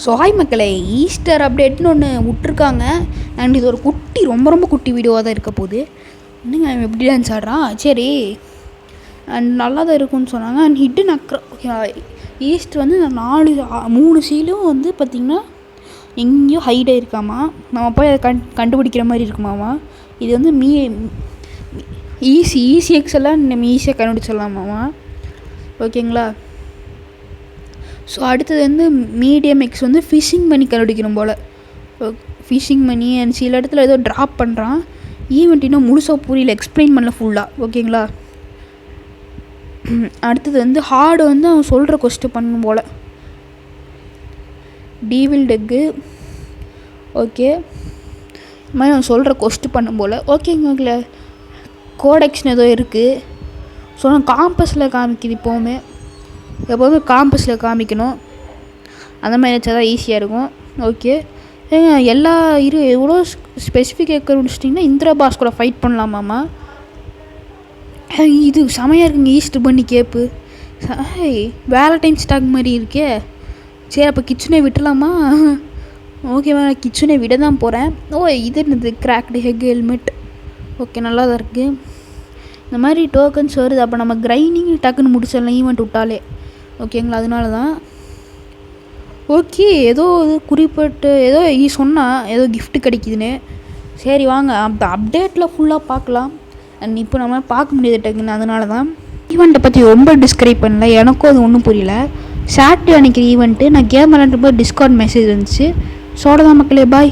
So hi மக்களே, Easter அப்டேட்னு ஒன்று விட்ருக்காங்க. அண்ட் இது ஒரு குட்டி ரொம்ப குட்டி வீடியோவாக தான் இருக்க போகுது. என்னங்க எப்படி டான்ஸ் ஆடுறான், சரி அண்ட் நல்லா தான் இருக்கும்னு சொன்னாங்க. அண்ட் ஹிட்டன் ஈஸ்டர் வந்து 3 சீலும் வந்து பார்த்திங்கன்னா எங்கேயோ ஹைட் ஆகிருக்காமா. நம்ம போய் அதை கண்டுபிடிக்கிற மாதிரி இருக்குமாமா. இது வந்து ஈஸி எக்ஸெல்லாம் நம்ம ஈஸியாக கண்டுபிடிச்சிடலாமாமா. ஓகேங்களா. ஸோ அடுத்தது வந்து மீடியம் எக்ஸ் வந்து ஃபிஷிங் பண்ணி கண்டுபிடிக்கணும் போல். ஃபிஷிங் பண்ணி அண்ட் சில இடத்துல ஏதோ ட்ராப் பண்ணுறான். ஈவெண்ட் இன்னும் முழுசாக புரியல, எக்ஸ்பிளைன் பண்ணல ஃபுல்லாக. ஓகேங்களா. அடுத்தது வந்து ஹார்டு வந்து அவன் சொல்கிற கொஸ்டின் பண்ணணும் போல். டீவில் டெக்கு ஓகே, இது மாதிரி அவன் சொல்கிற கொஸ்டின் பண்ணும் போல். ஓகேங்களா. கோடெக்ஸ்னு ஏதோ இருக்குது. ஸோ நான் காம்பஸில் காமிக்குது. எப்போவுமே காம்பஸில் காமிக்கணும். அந்த மாதிரி வச்சா தான் ஈஸியாக இருக்கும். ஓகே ஏங்க எல்லா எவ்வளோ ஸ்பெசிஃபிக் கேட்க முடிச்சிட்டிங்கன்னா இந்திரா பாஸ் கூட ஃபைட் பண்ணலாமாம்மா. இது செமையாக இருக்குங்க. ஈஸ்டர் பண்ணி கேப்பு வேலண்டைன்ஸ் ஸ்டாக் மாதிரி இருக்கே. சரி அப்போ கிச்சனை விட்டுலாமா? ஓகேவா, நான் கிச்சனை விட தான் போகிறேன். இது என்னது கிராக்டு ஹெக் ஹெல்மெட். ஓகே நல்லா தான் இருக்குது. இந்த மாதிரி டோக்கன்ஸ் வருது. அப்போ நம்ம கிரைண்டிங் டக்குன்னு முடிச்சிடலாம் ஈவெண்ட் விட்டாலே. ஓகேங்களா. அதனால தான் ஓகே ஏதோ இது குறிப்பிட்டு ஏதோ சொன்னால் ஏதோ கிஃப்ட் கிடைக்குதுன்னு. சரி வாங்க அந்த அப்டேட்டில் ஃபுல்லாக பார்க்கலாம். அண்ட் இப்போ நம்ம பார்க்க முடியாது டக்குன்னு. அதனால தான் ஈவெண்ட்டை பற்றி ரொம்ப டிஸ்கிரைப் பண்ணல. எனக்கும் அது ஒன்றும் புரியல. சாட்டர்டே அன்றைக்கி ஈவெண்ட்டு நான் கேம் விளாண்டும்போது டிஸ்கவுண்ட் மெசேஜ் வந்துச்சு. ஸோ தான் மக்களே, பாய்.